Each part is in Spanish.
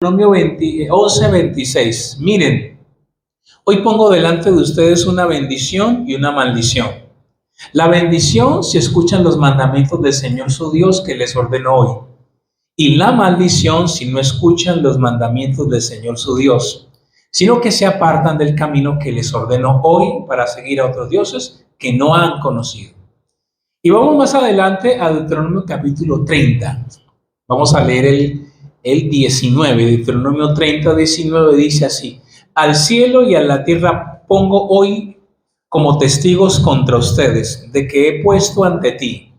Deuteronomio 11:26. Miren, hoy pongo delante de ustedes una bendición y una maldición. La bendición si escuchan los mandamientos del Señor su Dios que les ordenó hoy. Y la maldición si no escuchan los mandamientos del Señor su Dios, sino que se apartan del camino que les ordenó hoy para seguir a otros dioses que no han conocido. Y vamos más adelante a Deuteronomio capítulo 30. Vamos a leer el 19, Deuteronomio 30, 19 dice así: al cielo y a la tierra pongo hoy como testigos contra ustedes de que he puesto ante ti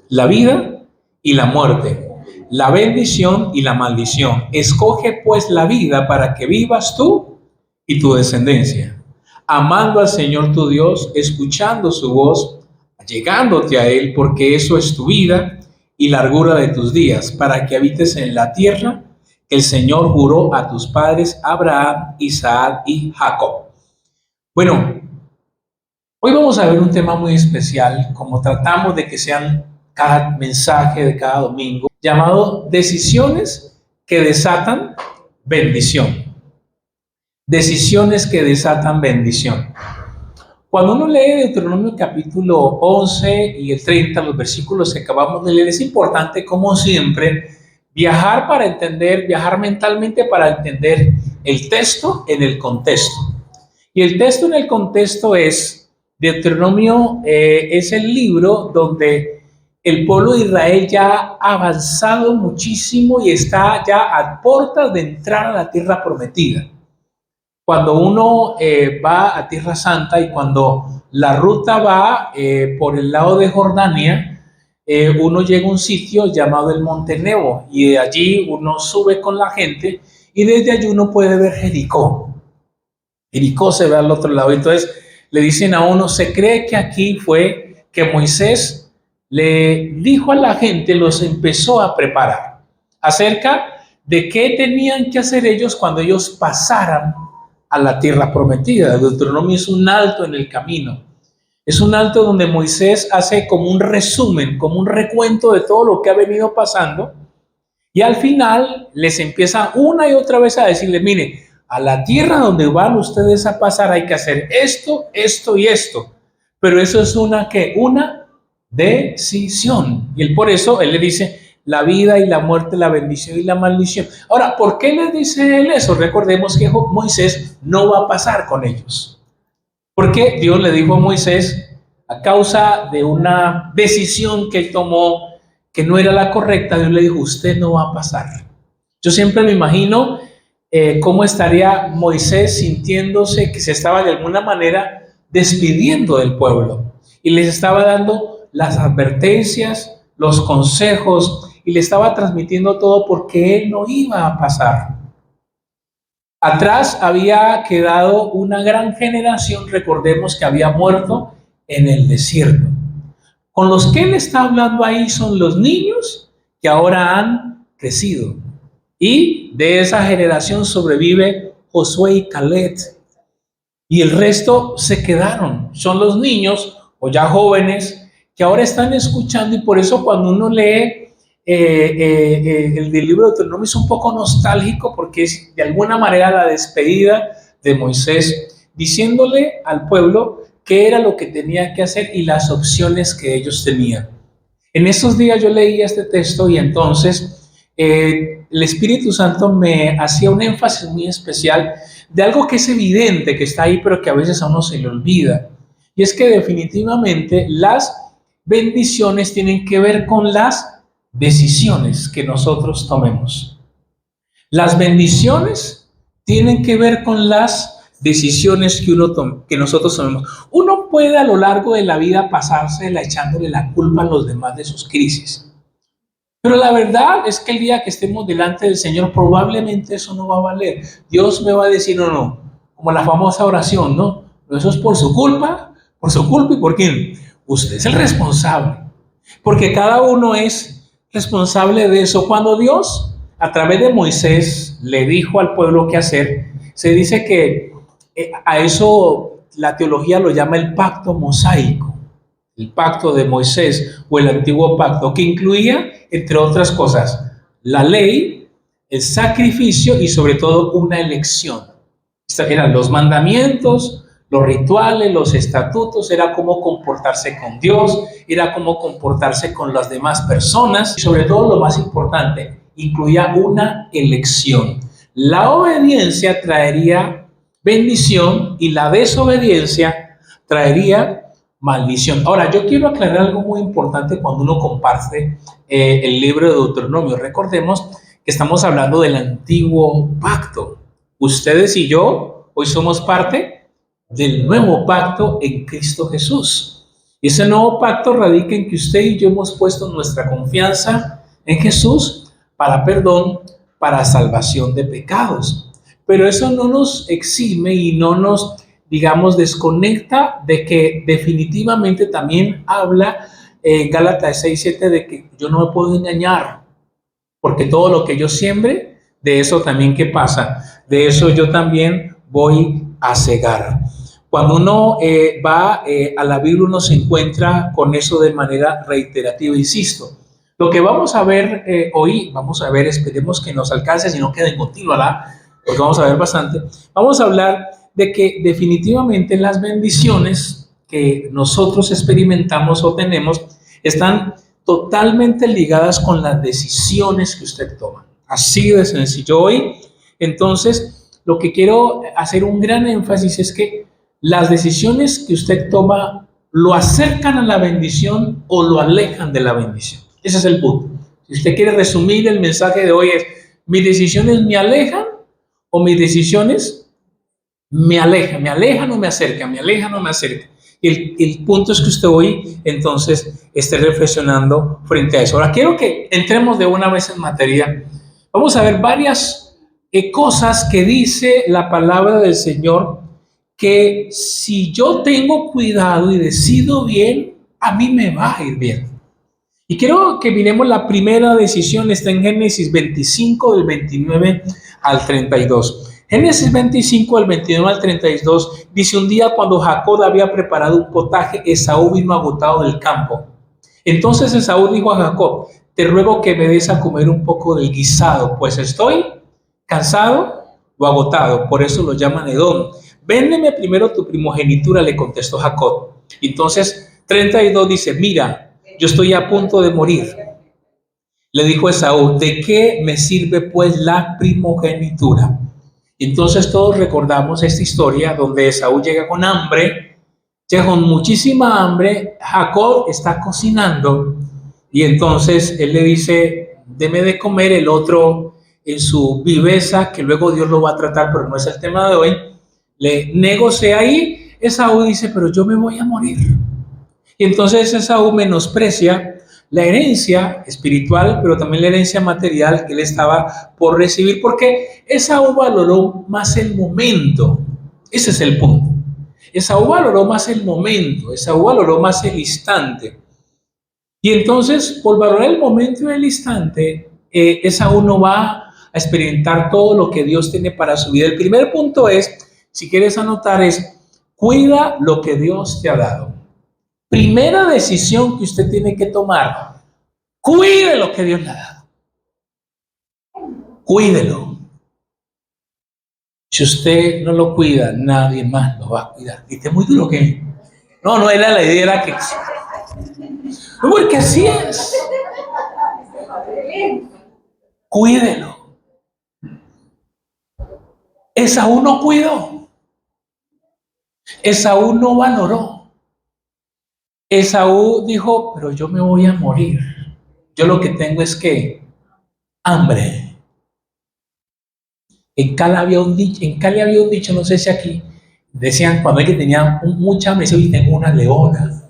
la vida y la muerte, la bendición y la maldición. Escoge pues la vida para que vivas tú y tu descendencia, amando al Señor tu Dios, escuchando su voz, llegándote a Él, porque eso es tu vida y largura de tus días, para que habites en la tierra que el Señor juró a tus padres, Abraham, Isaac y Jacob. Bueno, hoy vamos a ver un tema muy especial, como tratamos de que sean cada mensaje de cada domingo, llamado decisiones que desatan bendición. Decisiones que desatan bendición. Cuando uno lee Deuteronomio capítulo 11 y el 30, los versículos que acabamos de leer, es importante, como siempre, viajar para entender, viajar mentalmente para entender el texto en el contexto. Y el texto en el contexto es, Deuteronomio es el libro donde el pueblo de Israel ya ha avanzado muchísimo y está ya a puertas de entrar a la tierra prometida. Cuando uno va a Tierra Santa y cuando la ruta va por el lado de Jordania, uno llega a un sitio llamado el Monte Nebo y de allí uno sube con la gente y desde allí uno puede ver Jericó. Jericó se ve al otro lado. Entonces le dicen a uno, se cree que aquí fue que Moisés le dijo a la gente, los empezó a preparar acerca de qué tenían que hacer ellos cuando ellos pasaran a la tierra prometida. Deuteronomio es un alto en el camino. Es un alto donde Moisés hace como un resumen, como un recuento de todo lo que ha venido pasando. Y al final les empieza una y otra vez a decirle, mire, a la tierra donde van ustedes a pasar hay que hacer esto, esto y esto. Pero eso es una decisión. Y por eso él le dice, la vida y la muerte, la bendición y la maldición. Ahora, ¿por qué les dice él eso? Recordemos que Moisés no va a pasar con ellos. Porque Dios le dijo a Moisés, a causa de una decisión que él tomó que no era la correcta, Dios le dijo, usted no va a pasar. Yo siempre me imagino cómo estaría Moisés sintiéndose que se estaba de alguna manera despidiendo del pueblo y les estaba dando las advertencias, los consejos, y le estaba transmitiendo todo porque él no iba a pasar. Atrás había quedado una gran generación, recordemos que había muerto en el desierto. Con los que él está hablando ahí son los niños que ahora han crecido. Y de esa generación sobrevive Josué y Caleb. Y el resto se quedaron. Son los niños o ya jóvenes que ahora están escuchando, y por eso cuando uno lee el del libro de Deuteronomio es un poco nostálgico porque es de alguna manera la despedida de Moisés diciéndole al pueblo qué era lo que tenía que hacer y las opciones que ellos tenían. En estos días yo leía este texto y entonces el Espíritu Santo me hacía un énfasis muy especial de algo que es evidente que está ahí pero que a veces a uno se le olvida, y es que definitivamente las bendiciones tienen que ver con las decisiones que nosotros tomemos. Las bendiciones tienen que ver con las decisiones que nosotros tomemos. Uno puede a lo largo de la vida pasársela echándole la culpa a los demás de sus crisis. Pero la verdad es que el día que estemos delante del Señor probablemente eso no va a valer. Dios me va a decir, no, como la famosa oración, no, eso es por su culpa y por quién. Usted es el responsable, porque cada uno es responsable de eso. Cuando Dios, a través de Moisés, le dijo al pueblo qué hacer, se dice que a eso la teología lo llama el pacto mosaico, el pacto de Moisés o el antiguo pacto, que incluía, entre otras cosas, la ley, el sacrificio y sobre todo una elección. Estos eran los mandamientos, los rituales, los estatutos, era cómo comportarse con Dios, era cómo comportarse con las demás personas y sobre todo lo más importante, incluía una elección. La obediencia traería bendición y la desobediencia traería maldición. Ahora, yo quiero aclarar algo muy importante cuando uno comparte el libro de Deuteronomio. Recordemos que estamos hablando del antiguo pacto. Ustedes y yo hoy somos parte del nuevo pacto en Cristo Jesús. Y ese nuevo pacto radica en que usted y yo hemos puesto nuestra confianza en Jesús para perdón, para salvación de pecados. Pero eso no nos exime y no nos, digamos, desconecta de que definitivamente también habla Gálatas 6:7 de que yo no me puedo engañar, porque todo lo que yo siembre, de eso también ¿qué pasa? De eso yo también voy a cegar. Cuando uno va a la Biblia, uno se encuentra con eso de manera reiterativa, insisto. Lo que vamos a ver hoy, vamos a ver, esperemos que nos alcance, si no quede en continua, ¿verdad? Porque vamos a ver bastante. Vamos a hablar de que definitivamente las bendiciones que nosotros experimentamos o tenemos están totalmente ligadas con las decisiones que usted toma. Así de sencillo hoy. Entonces, lo que quiero hacer un gran énfasis es que las decisiones que usted toma lo acercan a la bendición o lo alejan de la bendición. Ese es el punto. Si usted quiere resumir el mensaje de hoy es, ¿mis decisiones me alejan o mis decisiones me alejan? ¿Me alejan o me acercan? ¿Me alejan o me acercan? El punto es que usted hoy entonces esté reflexionando frente a eso. Ahora quiero que entremos de una vez en materia. Vamos a ver varias cosas que dice la palabra del Señor, que si yo tengo cuidado y decido bien, a mí me va a ir bien. Y quiero que miremos la primera decisión, está en Génesis 25, del 29 al 32. Génesis 25, del 29 al 32, dice: un día cuando Jacob había preparado un potaje, Esaú vino agotado del campo. Entonces Esaú dijo a Jacob: te ruego que me des a comer un poco del guisado, pues estoy cansado o agotado. Por eso lo llaman Edom. Véndeme primero tu primogenitura, le contestó Jacob. Entonces 32 dice: mira, yo estoy a punto de morir. Le dijo Esaú: ¿de qué me sirve pues la primogenitura? Entonces todos recordamos esta historia donde Esaú llega con hambre, llega con muchísima hambre. Jacob está cocinando y entonces él le dice: deme de comer. El otro, en su viveza, que luego Dios lo va a tratar, pero no es el tema de hoy, le negocia ahí. Esaú dice: pero yo me voy a morir. Y entonces Esaú menosprecia la herencia espiritual, pero también la herencia material que él estaba por recibir, porque Esaú valoró más el momento. Ese es el punto. Esaú valoró más el momento, Esaú valoró más el instante. Y entonces, por valorar el momento y el instante, Esaú no va a experimentar todo lo que Dios tiene para su vida. El primer punto es, si quieres anotar, es: cuida lo que Dios te ha dado. Primera decisión que usted tiene que tomar: cuide lo que Dios le ha dado. Cuídelo. Si usted no lo cuida, nadie más lo va a cuidar. ¿Viste muy duro que? No era la idea, era que... No, porque así es. Cuídelo. Esaú no cuidó. Esaú no valoró. Esaú dijo: pero yo me voy a morir. Yo lo que tengo es que hambre. En Cali había un dicho, no sé si aquí, decían cuando alguien tenía mucha hambre, decía: hoy tengo una leona.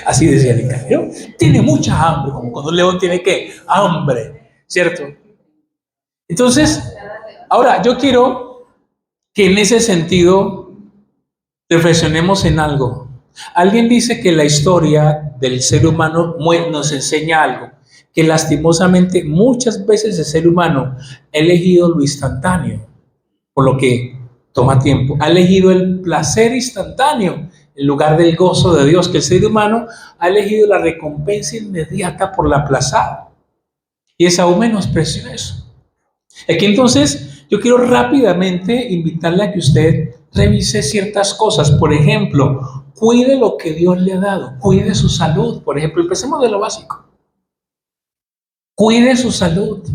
Así decía el Cali, ¿no? Tiene mucha hambre, como cuando un león tiene ¿qué? Hambre, ¿cierto? Entonces, ahora yo quiero que en ese sentido reflexionemos en algo. Alguien dice que la historia del ser humano nos enseña algo, que lastimosamente muchas veces el ser humano ha elegido lo instantáneo, por lo que toma tiempo. Ha elegido el placer instantáneo en lugar del gozo de Dios, que el ser humano ha elegido la recompensa inmediata por la aplazada. Y Esaú menospreció eso. Aquí entonces yo quiero rápidamente invitarle a que usted revise ciertas cosas. Por ejemplo, cuide lo que Dios le ha dado, cuide su salud. Por ejemplo, empecemos de lo básico. Cuide su salud.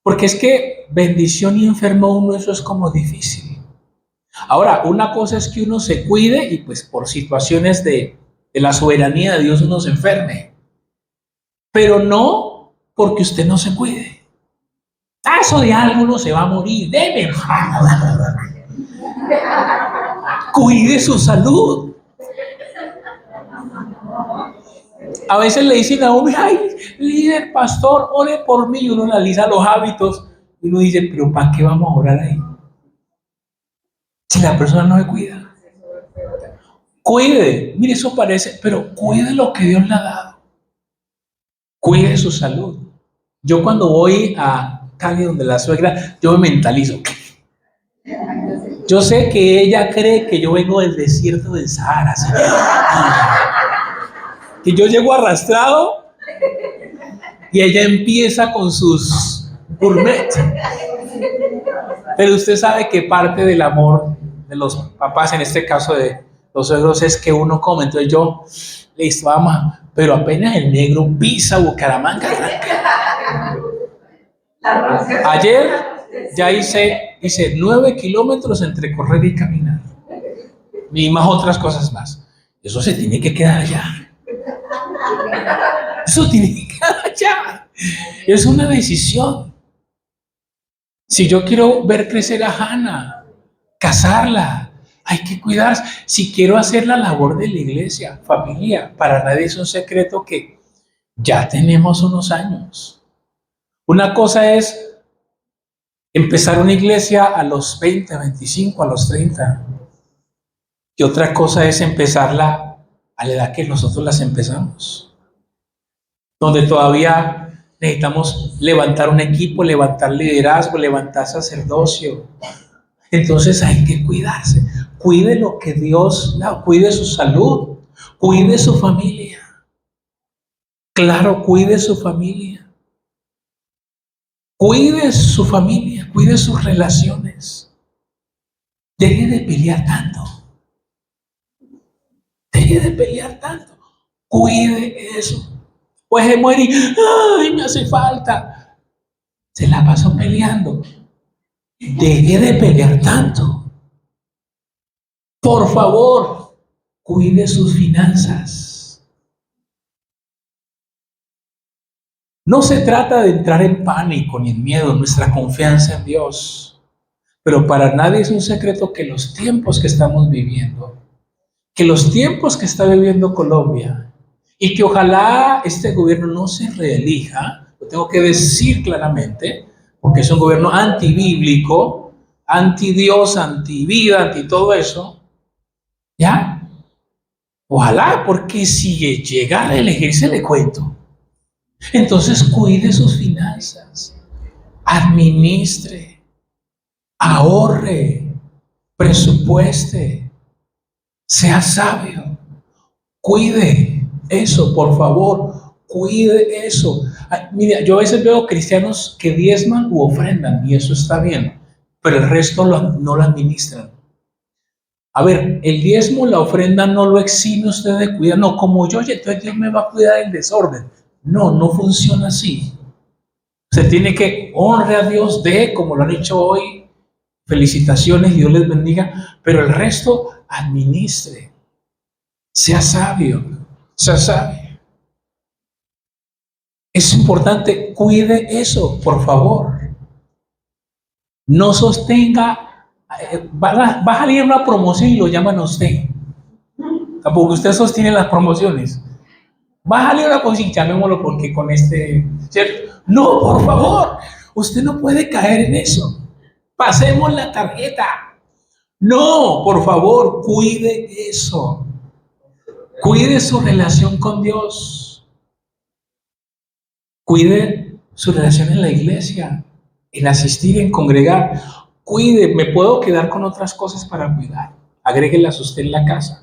Porque es que bendición y enfermo uno, eso es como difícil. Ahora, una cosa es que uno se cuide y pues por situaciones de la soberanía de Dios uno se enferme. Pero no porque usted no se cuide. Caso de algo uno se va a morir. Deme. Cuide su salud. A veces le dicen a uno, ay, líder, pastor, ore por mí. Y uno analiza los hábitos y uno dice, pero ¿para qué vamos a orar ahí? Si la persona no se cuida. Cuide, mire, eso parece, pero cuide lo que Dios le ha dado. Cuide su salud. Yo cuando voy a Cali, donde la suegra, yo me mentalizo. Yo sé que ella cree que yo vengo del desierto del Sahara, ¿sí? Que yo llego arrastrado y ella empieza con sus gourmet. Pero usted sabe que parte del amor de los papás, en este caso de los suegros, es que uno come. Entonces yo, listo, vamos, pero apenas el negro pisa Bucaramanga. Ayer ya hice 9 kilómetros entre correr y caminar. Y más otras cosas más. Eso se tiene que quedar allá. Eso tiene que quedar allá. Es una decisión. Si yo quiero ver crecer a Hannah, casarla, hay que cuidarse. Si quiero hacer la labor de la iglesia, familia, para nadie es un secreto que ya tenemos unos años. Una cosa es empezar una iglesia a los 20, 25, a los 30. Y otra cosa es empezarla a la edad que nosotros las empezamos. Donde todavía necesitamos levantar un equipo, levantar liderazgo, levantar sacerdocio. Entonces hay que cuidarse. Cuide lo que Dios da, cuide su salud, cuide su familia. Claro, cuide su familia. Cuide su familia, cuide sus relaciones. Deje de pelear tanto. Deje de pelear tanto. Cuide eso. Pues se muere y, ay, me hace falta. Se la pasó peleando. Deje de pelear tanto. Por favor, cuide sus finanzas. No se trata de entrar en pánico ni en miedo, nuestra confianza en Dios. Pero para nadie es un secreto que los tiempos que estamos viviendo, que los tiempos que está viviendo Colombia, y que ojalá este gobierno no se reelija, lo tengo que decir claramente, porque es un gobierno antibíblico, anti Dios, anti vida, anti todo eso, ¿ya? Ojalá, porque si llega a reelegirse, le cuento. Entonces cuide sus finanzas, administre, ahorre, presupueste, sea sabio, cuide eso, por favor, cuide eso. Ay, mira, yo a veces veo cristianos que diezman u ofrendan y eso está bien, pero el resto no lo administran. A ver, el diezmo, la ofrenda no lo exime usted de cuidar, no, como yo, entonces Dios me va a cuidar del desorden. No, no funciona así. Se tiene que honrar a Dios como lo han hecho hoy. Felicitaciones, Dios les bendiga, pero el resto administre. Sea sabio, sea sabio. Es importante, cuide eso, por favor. No sostenga, va a salir una promoción y lo llaman a usted. Tampoco usted sostiene las promociones. Va a salir una promoción, llamémoslo porque con ¿cierto? No, por favor, usted no puede caer en eso. Pasemos la tarjeta. No, por favor, cuide eso. Cuide su relación con Dios. Cuide su relación en la iglesia, en asistir, en congregar. Cuide, me puedo quedar con otras cosas para cuidar. Agréguelas usted en la casa.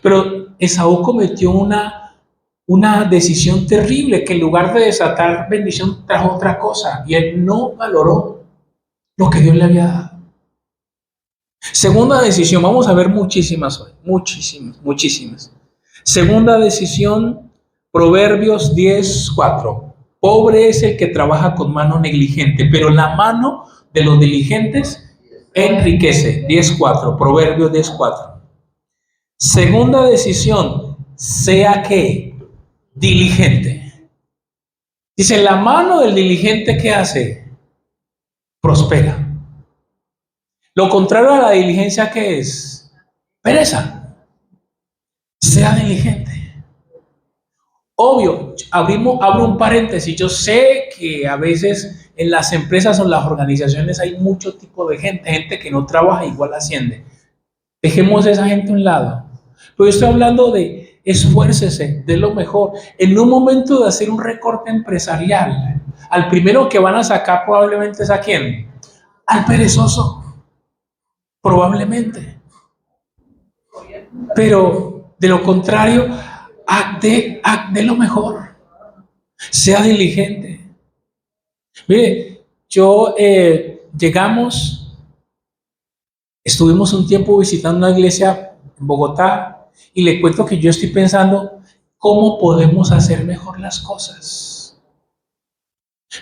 Pero Esaú cometió una una decisión terrible que en lugar de desatar bendición trajo otra cosa y él no valoró lo que Dios le había dado. Segunda decisión, vamos a ver muchísimas hoy, muchísimas. Segunda decisión, Proverbios 10:4. Pobre es el que trabaja con mano negligente, pero la mano de los diligentes enriquece. 10:4, Proverbios 10:4. Segunda decisión, sea que diligente. Dice, la mano del diligente, ¿qué hace? Prospera. Lo contrario a la diligencia, ¿qué es? Pereza. Sea diligente. Obvio, abro un paréntesis. Yo sé que a veces en las empresas o en las organizaciones hay mucho tipo de gente que no trabaja igual asciende. Dejemos a esa gente a un lado. Pero yo estoy hablando de esfuércese, de lo mejor. En un momento de hacer un recorte empresarial, al primero que van a sacar probablemente es ¿a quién? Al perezoso. Probablemente. Pero de lo contrario, haz de lo mejor. Sea diligente. Mire, estuvimos un tiempo visitando una iglesia en Bogotá y le cuento que yo estoy pensando cómo podemos hacer mejor las cosas.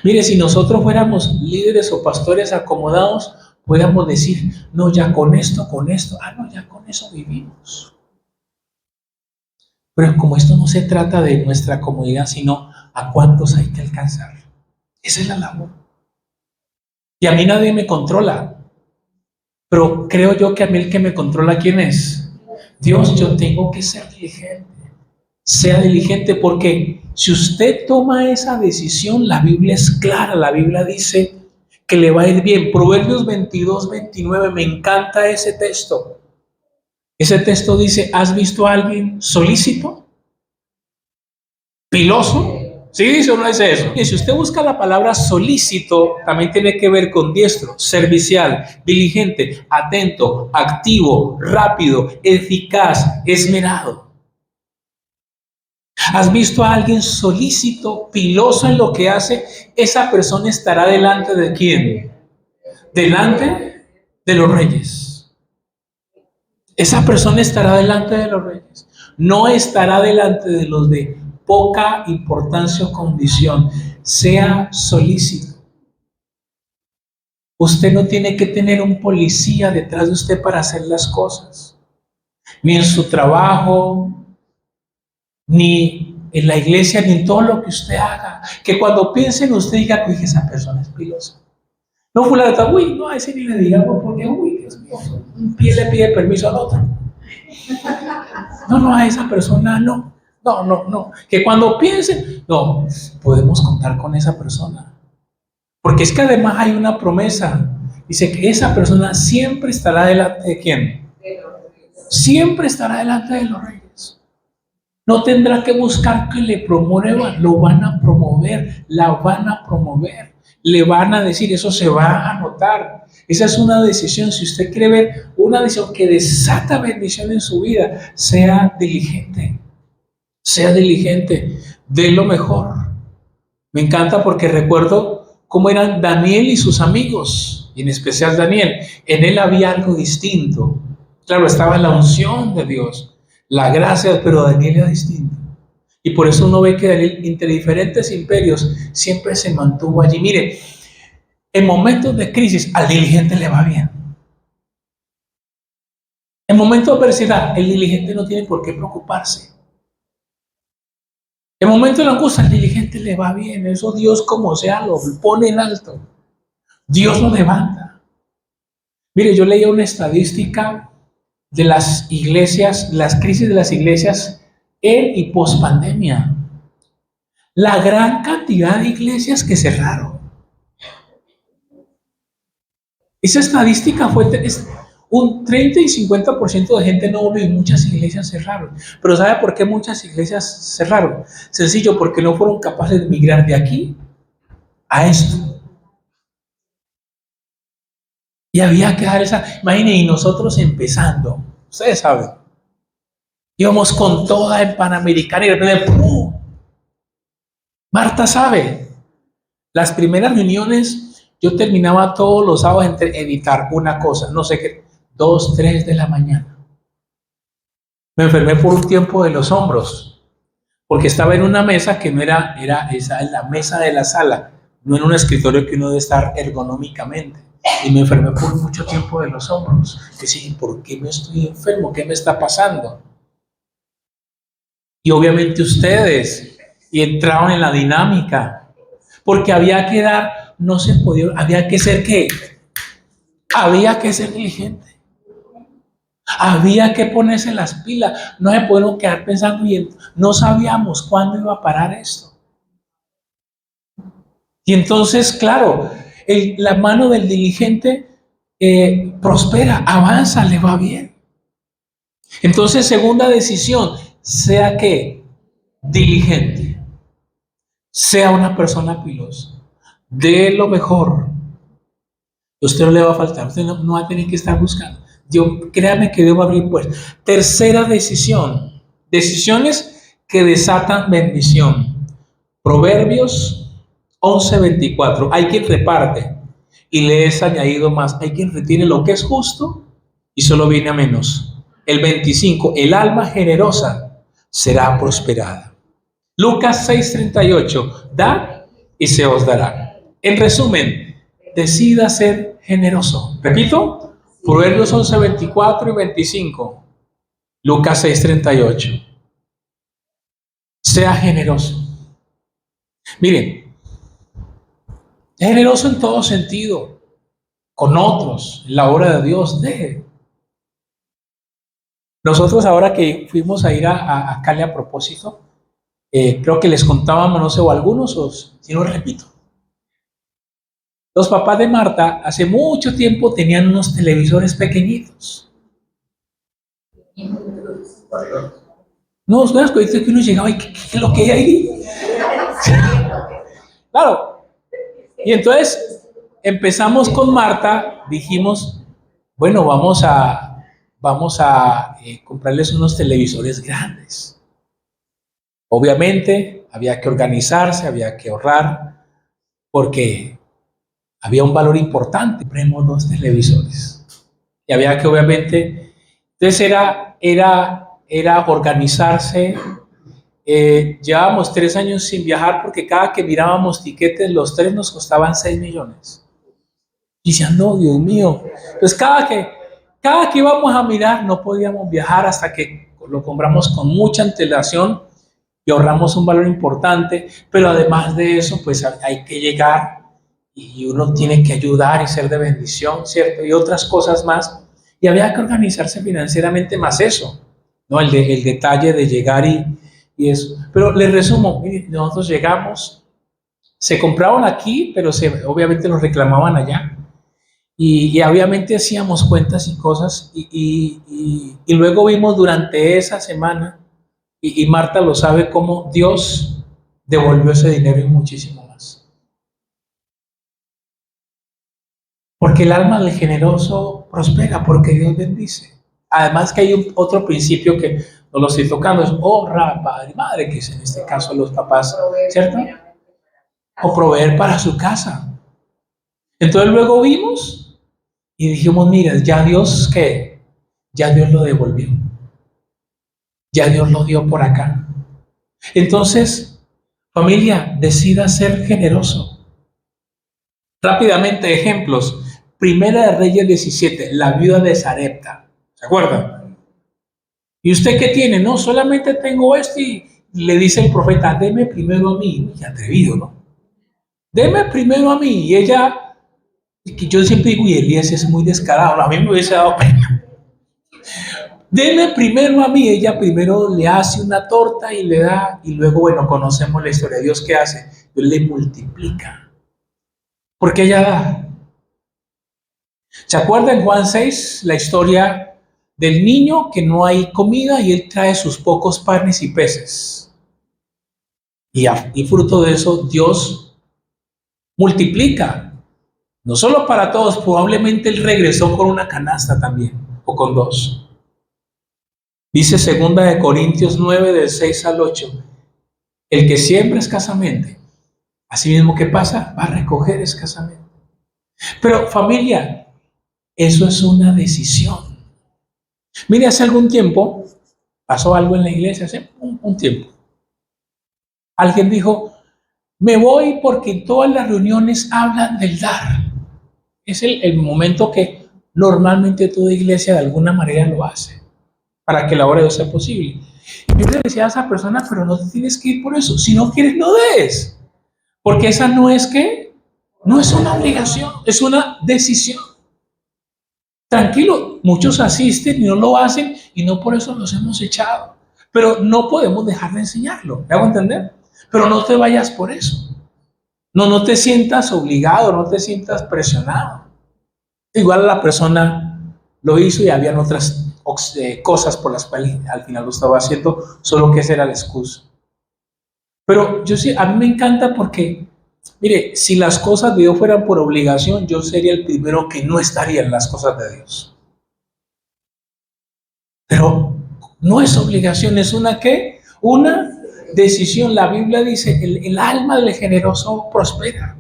Mire, si nosotros fuéramos líderes o pastores acomodados, podríamos decir, no, ya con esto, no, ya con eso vivimos. Pero como esto no se trata de nuestra comodidad, sino a cuántos hay que alcanzar. Esa es la labor. Y a mí nadie me controla. Pero creo yo que a mí el que me controla, ¿quién es? Dios. Yo tengo que ser diligente. Sea diligente porque si usted toma esa decisión, la Biblia es clara. La Biblia dice que le va a ir bien. Proverbios 22:29, me encanta ese texto. Ese texto dice, ¿has visto a alguien solícito? ¿Piloso? ¿Sí dice o no dice eso? Y si usted busca la palabra solícito, también tiene que ver con diestro, servicial, diligente, atento, activo, rápido, eficaz, esmerado. ¿Has visto a alguien solícito, piloso en lo que hace? Esa persona estará delante de ¿quién? Delante de los reyes. Esa persona estará delante de los reyes. No estará delante de los de poca importancia o condición. Sea solícito. Usted no tiene que tener un policía detrás de usted para hacer las cosas. Ni en su trabajo, ni en la iglesia, ni en todo lo que usted haga. Que cuando piense en usted diga, uy, esa persona es pilosa. No fulano está, uy, no, a ese ni le digamos porque, uy, Dios mío, un pie le pide permiso al otro. No, a esa persona no. No. Que cuando piensen, no, podemos contar con esa persona. Porque es que además hay una promesa. Dice que esa persona siempre estará delante de ¿quién? Siempre estará delante de los reyes. No tendrá que buscar que le promuevan, lo van a promover, la van a promover. Le van a decir, eso se va a notar. Esa es una decisión. Si usted quiere ver una decisión que desata bendición en su vida, sea diligente. Sea diligente. De lo mejor. Me encanta porque recuerdo cómo eran Daniel y sus amigos, y en especial Daniel. En él había algo distinto. Claro, estaba la unción de Dios, la gracia, pero Daniel era distinto. Y por eso uno ve que Daniel, entre diferentes imperios, siempre se mantuvo allí. Mire, en momentos de crisis, al diligente le va bien. En momentos de adversidad, el diligente no tiene por qué preocuparse. En momentos de angustia, al diligente le va bien. Eso Dios, como sea, lo pone en alto. Dios lo levanta. Mire, yo leía una estadística de las iglesias, las crisis de las iglesias en y post pandemia. La gran cantidad de iglesias que cerraron. Esa estadística fue un 30 y 50% de gente no volvió y muchas iglesias cerraron. Pero ¿sabe por qué muchas iglesias cerraron? Sencillo, porque no fueron capaces de migrar de aquí a esto. Y había que dar esa, imagínense, y nosotros empezando, ustedes saben, íbamos con toda en Panamericana y de repente, ¡pum! Marta sabe. Las primeras reuniones, yo terminaba todos los sábados entre editar una cosa, no sé qué, 2, 3 de la mañana. Me enfermé por un tiempo de los hombros, porque estaba en una mesa que no era esa, en la mesa de la sala, no en un escritorio que uno debe estar ergonómicamente. Y me enfermé por mucho tiempo de los hombros. Que sí, ¿por qué me estoy enfermo? ¿Qué me está pasando? Y obviamente ustedes, y entraron en la dinámica, porque había que dar, no se podía, había que ser ¿qué? Había que ser diligente. Había que ponerse las pilas. No se podemos quedar pensando y no sabíamos cuándo iba a parar esto. Y entonces, claro, la mano del diligente prospera, avanza, le va bien. Entonces, segunda decisión, sea que diligente, sea una persona pilosa, de lo mejor. Usted no le va a faltar, usted no va a tener que estar buscando. Yo, créame que debo abrir puertas. Tercera decisión, decisiones que desatan bendición. Proverbios 11:24. Hay quien reparte y le es añadido más. Hay quien retiene lo que es justo y solo viene a menos. El 25. El alma generosa será prosperada. Lucas 6:38. Da y se os dará. En resumen, decida ser generoso. Repito, Proverbios 11:24 y 25. Lucas 6:38. Sea generoso. Miren, generoso en todo sentido, con otros, en la obra de Dios. Deje. Nosotros ahora que fuimos a ir a Cali a propósito, creo que les contábamos, no sé, o algunos, o si no repito. Los papás de Marta hace mucho tiempo tenían unos televisores pequeñitos. No, unas cositas que uno llegaba y ¿qué es lo que hay ahí? Claro. Y entonces empezamos con Marta, dijimos, bueno, vamos a comprarles unos televisores grandes. Obviamente había que organizarse, había que ahorrar, porque había un valor importante. Compremos 2 televisores. Y había que, obviamente, entonces era organizarse. Llevábamos 3 años sin viajar porque cada que mirábamos tiquetes, los 3 nos costaban 6 millones. Y decían, no, Dios mío. Entonces, cada que íbamos a mirar, no podíamos viajar hasta que lo compramos con mucha antelación y ahorramos un valor importante. Pero además de eso, pues hay que llegar y uno tiene que ayudar y ser de bendición, ¿cierto? Y otras cosas más. Y había que organizarse financieramente más eso, ¿no? El detalle de llegar y eso. Pero les resumo, nosotros llegamos, se compraban aquí, pero obviamente los reclamaban allá. Y obviamente hacíamos cuentas y cosas y luego vimos durante esa semana, y Marta lo sabe, cómo Dios devolvió ese dinero y muchísimo más. Porque el alma del generoso prospera, porque Dios bendice. Además que hay otro principio que no lo estoy tocando, es honra, padre y madre, que es en este caso los papás, ¿cierto? O proveer para su casa. Entonces luego vimos y dijimos, mira, ya Dios, ¿qué? Ya Dios lo devolvió. Ya Dios lo dio por acá. Entonces, familia, decida ser generoso. Rápidamente, ejemplos. Primera de Reyes 17, la viuda de Sarepta. ¿Se acuerdan? ¿Y usted qué tiene? No, solamente tengo esto y le dice el profeta, deme primero a mí. Qué atrevido, ¿no? Deme primero a mí. Y ella, que yo siempre digo, y Elías es muy descarado, a mí me hubiese dado pena. Deme primero a mí, ella primero le hace una torta y le da, y luego, bueno, conocemos la historia de Dios que hace, Dios le multiplica, porque ella da. ¿Se acuerda en Juan 6 la historia del niño que no hay comida y él trae sus pocos panes y peces? Y fruto de eso Dios multiplica, no solo para todos, probablemente él regresó con una canasta también, o con 2. Dice 2 Corintios 9, del 6 al 8, el que siembra escasamente, Así mismo, ¿qué pasa? Va a recoger escasamente. Pero familia, eso es una decisión. Mire, hace algún tiempo pasó algo en la iglesia, hace un tiempo. Alguien dijo, me voy porque en todas las reuniones hablan del dar. Es el momento que normalmente toda iglesia de alguna manera lo hace para que la obra de Dios sea posible. Y yo le decía a esa persona, pero no te tienes que ir por eso. Si no quieres, no des. Porque esa no es una obligación, es una decisión. Tranquilo, muchos asisten y no lo hacen y no por eso los hemos echado. Pero no podemos dejar de enseñarlo, ¿me hago entender? Pero no te vayas por eso. No te sientas obligado, no te sientas presionado. Igual la persona lo hizo y habían otras cosas por las cuales al final lo estaba haciendo, solo que esa era la excusa. Pero yo sí, a mí me encanta porque, mire, si las cosas de Dios fueran por obligación, yo sería el primero que no estaría en las cosas de Dios. Pero no es obligación, es una decisión. La Biblia dice, el alma del generoso prospera.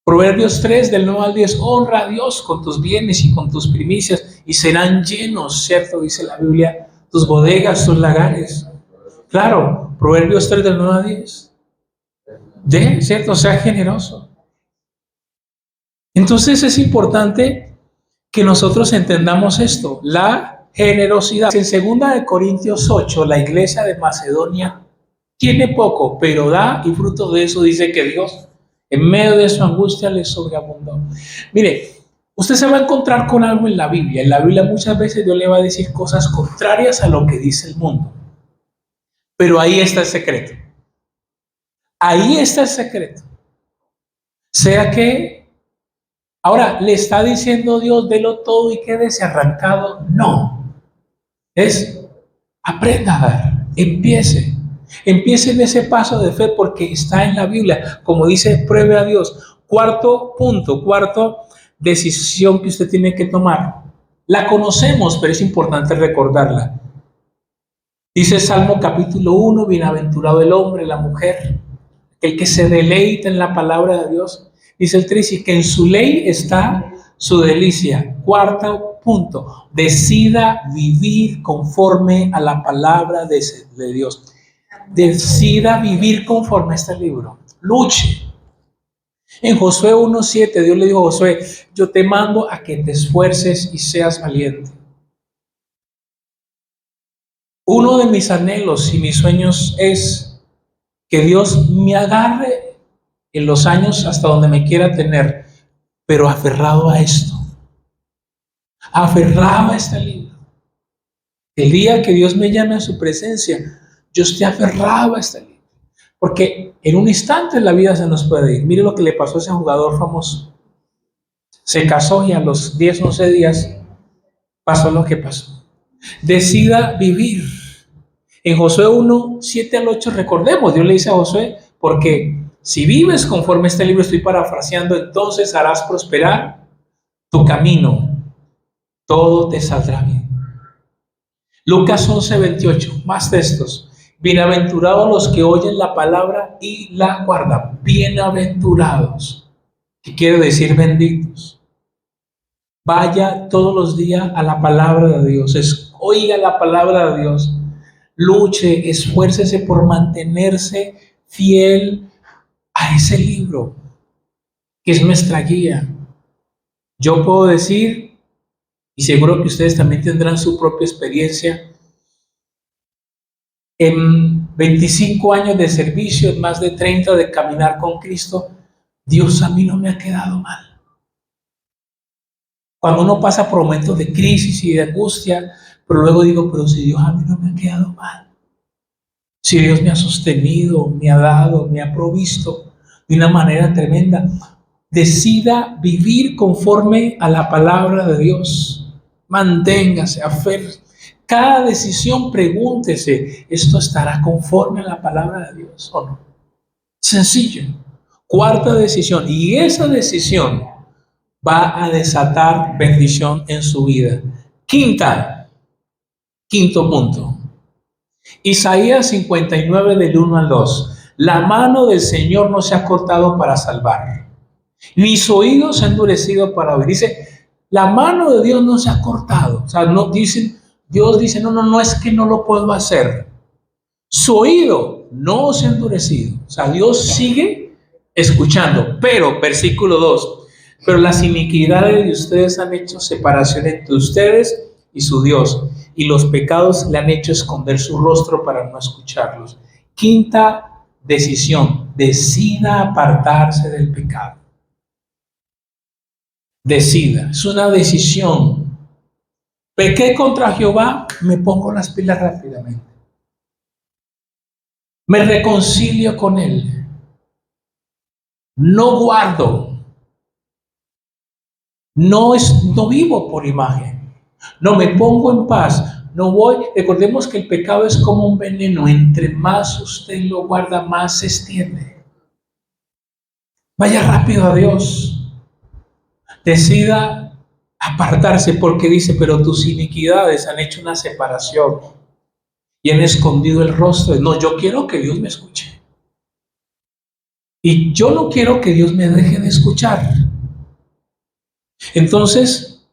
Proverbios 3, del 9 al 10, honra a Dios con tus bienes y con tus primicias y serán llenos, ¿cierto? Dice la Biblia, tus bodegas, tus lagares. Claro, Proverbios 3, del 9 al 10. ¿Cierto? Sea generoso. Entonces es importante que nosotros entendamos esto, la generosidad. En 2 Corintios 8, la iglesia de Macedonia tiene poco, pero da, y fruto de eso dice que Dios en medio de su angustia les sobreabundó. Mire, usted se va a encontrar con algo en la Biblia. En la Biblia muchas veces Dios le va a decir cosas contrarias a lo que dice el mundo. Pero ahí está el secreto. Ahí está el secreto. Sea que ahora le está diciendo Dios, délo todo y quédese arrancado. No. Es aprenda a dar. Empiece en ese paso de fe porque está en la Biblia. Como dice, pruebe a Dios. Cuarto punto, decisión que usted tiene que tomar. La conocemos, pero es importante recordarla. Dice Salmo capítulo 1, bienaventurado el hombre, la mujer, el que se deleita en la palabra de Dios. Dice el 3, y que en su ley está su delicia. Cuarto punto, decida vivir conforme a la palabra de Dios. Decida vivir conforme a este libro. Luche. En Josué 1:7, Dios le dijo a Josué, yo te mando a que te esfuerces y seas valiente. Uno de mis anhelos y mis sueños es que Dios me agarre en los años hasta donde me quiera tener, pero aferrado a esto, aferrado a este libro. El día que Dios me llame a su presencia, yo esté aferrado a este libro. Porque en un instante la vida se nos puede ir. Mire lo que le pasó a ese jugador famoso. Se casó y a los 10, 11 días pasó lo que pasó. Decida vivir. En Josué 1, 7 al 8, recordemos, Dios le dice a Josué, porque si vives conforme a este libro, estoy parafraseando, entonces harás prosperar tu camino. Todo te saldrá bien. Lucas 11, 28, más textos. Bienaventurados los que oyen la palabra y la guardan. Bienaventurados. ¿Qué quiere decir benditos? Vaya todos los días a la palabra de Dios. Oiga la palabra de Dios. Luche, esfuércese por mantenerse fiel a ese libro, que es nuestra guía. Yo puedo decir, y seguro que ustedes también tendrán su propia experiencia, en 25 años de servicio, en más de 30 de caminar con Cristo, Dios a mí no me ha quedado mal. Cuando uno pasa por momentos de crisis y de angustia, pero luego digo, pero si Dios a mí no me ha quedado mal. Si Dios me ha sostenido, me ha dado, me ha provisto de una manera tremenda. Decida vivir conforme a la palabra de Dios. Manténgase, aférrese. Cada decisión, pregúntese, ¿esto estará conforme a la palabra de Dios o no? Sencillo. Cuarta decisión, y esa decisión va a desatar bendición en su vida. Quinto punto. Isaías 59 del 1 al 2. La mano del Señor no se ha cortado para salvar, ni su oído se ha endurecido para oír. Dice, la mano de Dios no se ha cortado. O sea, no dicen, Dios dice, no, no, no es que no lo puedo hacer. Su oído no se ha endurecido. O sea, Dios sigue escuchando. Pero, versículo 2, pero las iniquidades de ustedes han hecho separación entre ustedes y su Dios, y los pecados le han hecho esconder su rostro para no escucharlos. Quinta decisión, decida apartarse del pecado. Decida, es una decisión. Pequé contra Jehová, me pongo las pilas rápidamente. Me reconcilio con Él. No guardo. No vivo por imagen. No me pongo en paz. No voy. Recordemos que el pecado es como un veneno. Entre más usted lo guarda, más se extiende. Vaya rápido a Dios. Decida apartarse, porque dice, pero tus iniquidades han hecho una separación y han escondido el rostro. No, yo quiero que Dios me escuche. Y yo no quiero que Dios me deje de escuchar. Entonces,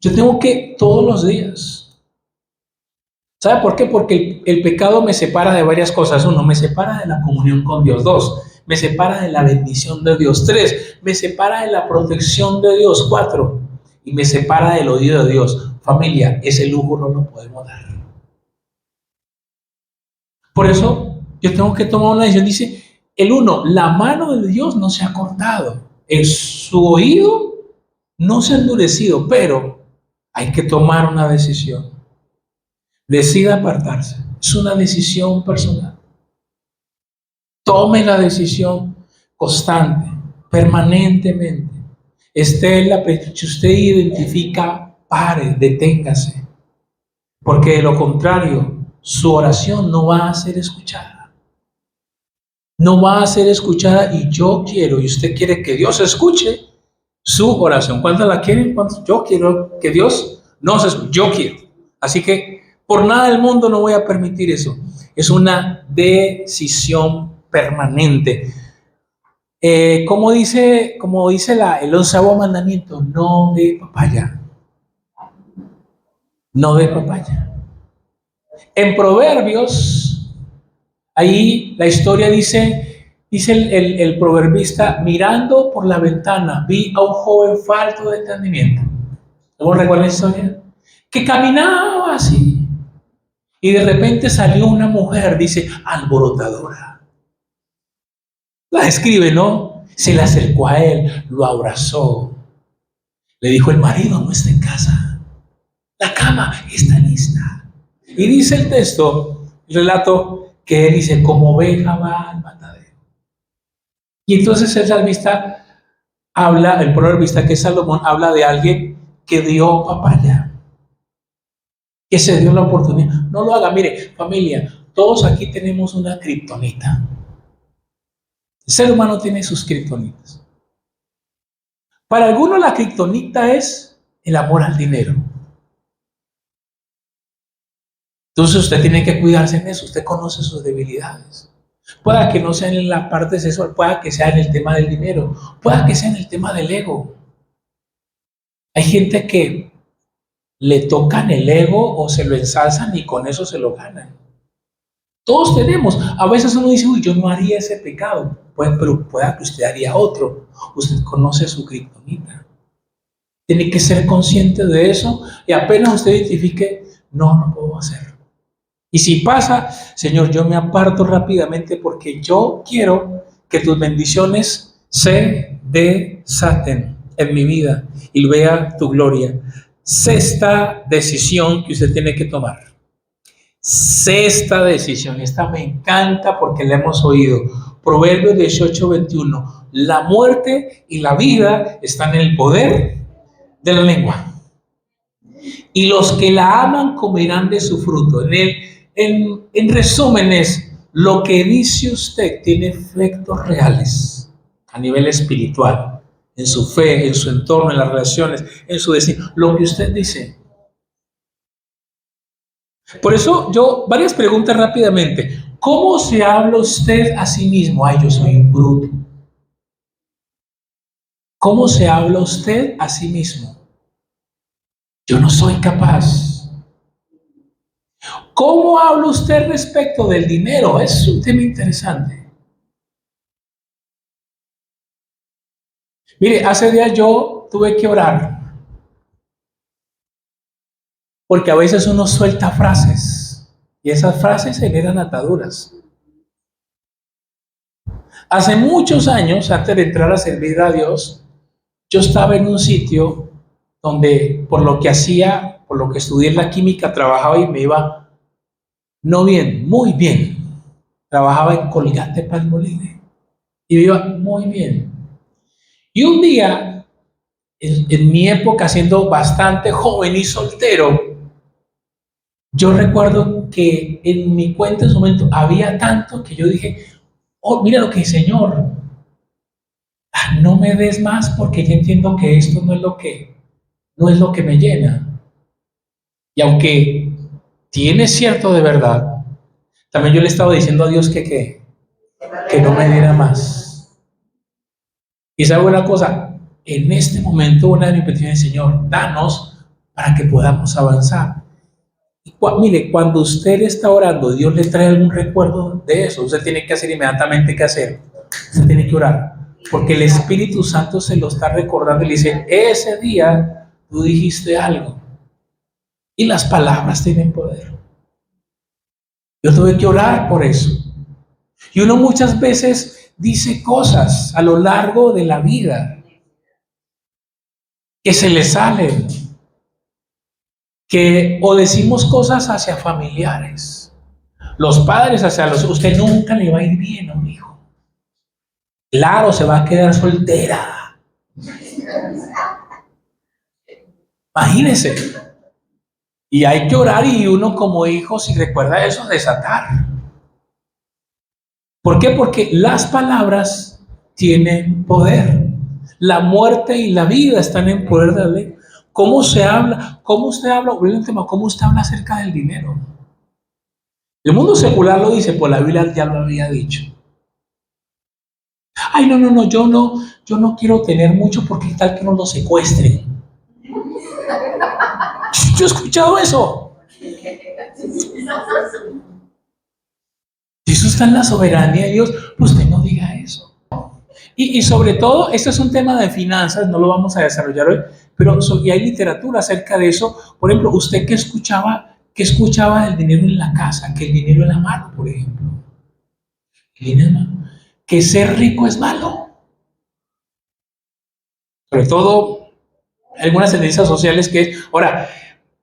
yo tengo que todos los días. ¿Sabe por qué? Porque el pecado me separa de varias cosas. Uno, me separa de la comunión con Dios. Dos, me separa de la bendición de Dios. Tres, me separa de la protección de Dios. Cuatro, y me separa del oído de Dios. Familia, ese lujo no lo podemos dar. Por eso, yo tengo que tomar una decisión. Dice, el uno, la mano de Dios no se ha cortado. Su oído no se ha endurecido, pero hay que tomar una decisión. Decida apartarse. Es una decisión personal. Tome la decisión constante, permanentemente. Si usted identifica, pare, deténgase. Porque de lo contrario, su oración no va a ser escuchada. No va a ser escuchada y yo quiero, y usted quiere que Dios escuche su oración. ¿Cuántas la quieren? ¿Cuántas? Yo quiero que Dios no se escuche. Yo quiero. Así que por nada del mundo no voy a permitir eso. Es una decisión permanente. Como dice el 11º mandamiento, no de papaya. No de papaya. En Proverbios, ahí la historia dice el proverbista, mirando por la ventana, vi a un joven falto de entendimiento. ¿Cómo recuerdan la historia? Que caminaba así. Y de repente salió una mujer, dice, alborotadora. La describe, ¿no? Se le acercó a él, lo abrazó. Le dijo, el marido no está en casa. La cama está lista. Y dice el texto, el relato, que él dice, como oveja va al matadero. Y entonces el salmista habla, el proverbista que es Salomón, habla de alguien que dio papaya, que se dio la oportunidad. No lo haga. Mire, familia, todos aquí tenemos una kriptonita. El ser humano tiene sus kriptonitas. Para algunos la kriptonita es el amor al dinero. Entonces usted tiene que cuidarse en eso. Usted conoce sus debilidades. Pueda que no sea en la parte sexual, pueda que sea en el tema del dinero, pueda que sea en el tema del ego. Hay gente que le tocan el ego o se lo ensalzan y con eso se lo ganan. Todos tenemos. A veces uno dice, uy, yo no haría ese pecado. Pues, pero pueda que usted haría otro. Usted conoce su kriptonita. Tiene que ser consciente de eso y apenas usted identifique, no puedo hacerlo. Y si pasa, Señor, yo me aparto rápidamente porque yo quiero que tus bendiciones se desaten en mi vida y vea tu gloria. Sexta decisión que usted tiene que tomar. Sexta decisión. Esta me encanta porque la hemos oído. Proverbios 18:21. La muerte y la vida están en el poder de la lengua. Y los que la aman comerán de su fruto. En resumen es, lo que dice usted tiene efectos reales a nivel espiritual, en su fe, en su entorno, en las relaciones, en su destino. Lo que usted dice. Por eso varias preguntas rápidamente. ¿Cómo se habla usted a sí mismo? Ay, yo soy un bruto. ¿Cómo se habla usted a sí mismo? Yo no soy capaz. ¿Cómo habla usted respecto del dinero? Es un tema interesante. Mire, hace días yo tuve que orar, porque a veces uno suelta frases y esas frases generan ataduras. Hace muchos años, antes de entrar a servir a Dios, yo estaba en un sitio donde por lo que hacía, por lo que estudié en la química, trabajaba y me iba no bien, muy bien. Trabajaba en Colgate Palmolive y me iba muy bien. Y un día, en mi época, siendo bastante joven y soltero, yo recuerdo que en mi cuenta en su momento había tanto que yo dije, oh, mira lo que Señor, no me des más porque ya entiendo que esto no es lo que me llena. Y aunque tiene cierto de verdad, también yo le estaba diciendo a Dios que no me diera más. Y sabe una cosa, en este momento una de mis peticiones, Señor, danos para que podamos avanzar. Y mire, cuando usted está orando, Dios le trae algún recuerdo de eso. Usted tiene que hacer inmediatamente qué hacer. Usted tiene que orar. Porque el Espíritu Santo se lo está recordando y le dice, ese día tú dijiste algo. Y las palabras tienen poder. Yo tuve que orar por eso. Y uno muchas veces dice cosas a lo largo de la vida que se le salen. Que o decimos cosas hacia familiares. Los padres hacia los... Usted nunca le va a ir bien a un hijo. Claro, se va a quedar soltera. Imagínese. Y hay que orar y uno como hijo, si recuerda eso, desatar. ¿Por qué? Porque las palabras tienen poder. La muerte y la vida están en poder de la ley. ¿Cómo se habla? ¿Cómo usted habla? ¿Cómo usted habla acerca del dinero? El mundo secular lo dice, pues la Biblia ya lo había dicho. Ay, no, yo no quiero tener mucho porque tal que no lo secuestren. Yo he escuchado eso. Si eso está en la soberanía de Dios, pues usted no diga eso. Y sobre todo, este es un tema de finanzas, no lo vamos a desarrollar hoy, pero y hay literatura acerca de eso. Por ejemplo, usted que escuchaba del dinero en la casa, que el dinero en la mano, por ejemplo. El dinero en la mano. Que ser rico es malo. Sobre todo, algunas tendencias sociales que es, ahora,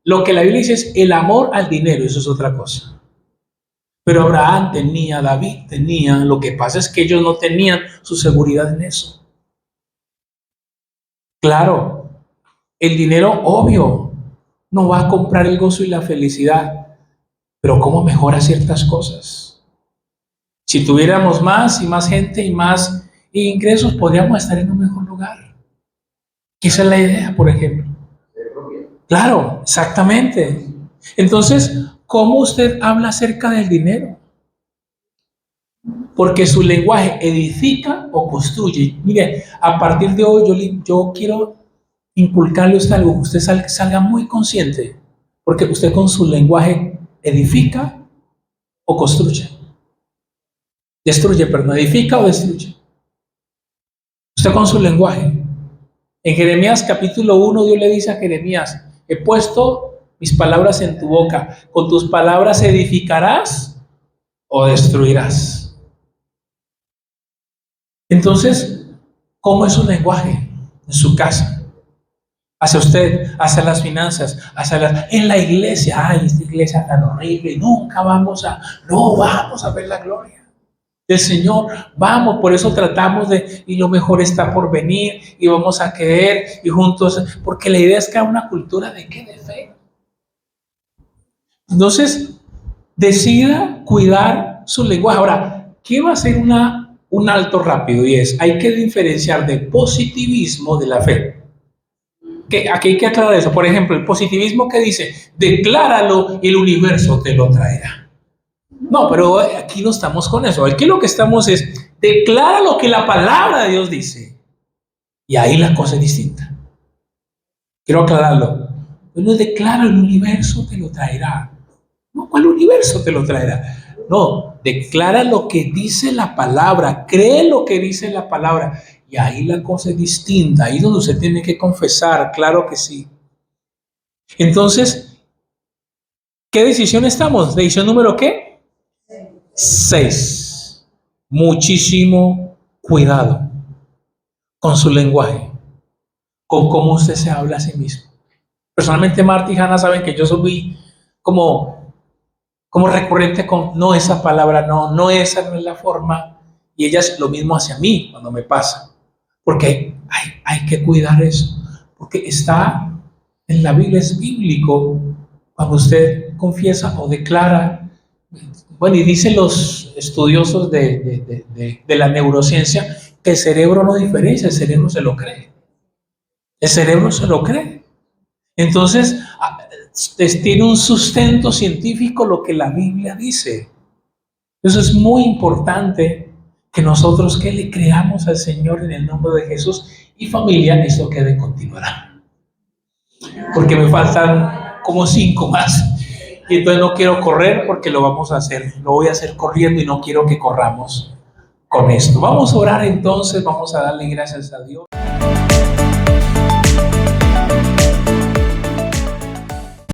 lo que la Biblia dice es el amor al dinero, eso es otra cosa. Pero Abraham tenía, David tenía, lo que pasa es que ellos no tenían su seguridad en eso. Claro, el dinero, obvio, no va a comprar el gozo y la felicidad, pero ¿cómo mejora ciertas cosas? Si tuviéramos más y más gente y más ingresos, podríamos estar en un mejor lugar. Esa es la idea, por ejemplo. Claro, exactamente. Entonces, ¿cómo usted habla acerca del dinero? Porque su lenguaje edifica o construye. Mire, a partir de hoy yo quiero inculcarle a usted algo, que usted salga muy consciente, porque usted con su lenguaje edifica o construye. Destruye, pero no edifica o destruye. Usted con su lenguaje. En Jeremías capítulo 1, Dios le dice a Jeremías, he puesto mis palabras en tu boca, con tus palabras edificarás o destruirás. Entonces, ¿cómo es su lenguaje en su casa? Hacia usted, hacia las finanzas, en la iglesia. Ay, esta iglesia tan horrible, no vamos a ver la gloria del Señor. Vamos, por eso tratamos y lo mejor está por venir, y vamos a creer, y juntos, porque la idea es que haya una cultura de ¿qué? De fe. Entonces, decida cuidar su lenguaje. Ahora, ¿qué va a ser un alto rápido? Y hay que diferenciar del positivismo de la fe. Aquí hay que aclarar eso. Por ejemplo, el positivismo que dice, decláralo y el universo te lo traerá. No, pero aquí no estamos con eso. Aquí lo que estamos es, declara lo que la palabra de Dios dice. Y ahí la cosa es distinta. Quiero aclararlo. No declara el universo te lo traerá. No, ¿cuál universo te lo traerá? No, declara lo que dice la palabra, cree lo que dice la palabra. Y ahí la cosa es distinta, ahí es donde usted tiene que confesar, claro que sí. Entonces, ¿qué decisión estamos? ¿Decisión número qué? 6. Muchísimo cuidado con su lenguaje, con cómo usted se habla a sí mismo. Personalmente, Marta y Hannah saben que yo soy como recurrente con no, esa palabra, no, esa no es la forma. Y ellas lo mismo hacia mí cuando me pasa. Porque hay que cuidar eso. Porque está en la Biblia, es bíblico. Cuando usted confiesa o declara, bueno, y dicen los estudiosos de la neurociencia que el cerebro no diferencia, el cerebro se lo cree. El cerebro se lo cree. Entonces, tiene un sustento científico lo que la Biblia dice. Eso es muy importante que nosotros que le creamos al Señor en el nombre de Jesús. Y familia, esto quede continuará. Porque me faltan como 5 más. Y entonces no quiero correr porque lo vamos a hacer. Lo voy a hacer corriendo y no quiero que corramos con esto. Vamos a orar entonces, vamos a darle gracias a Dios.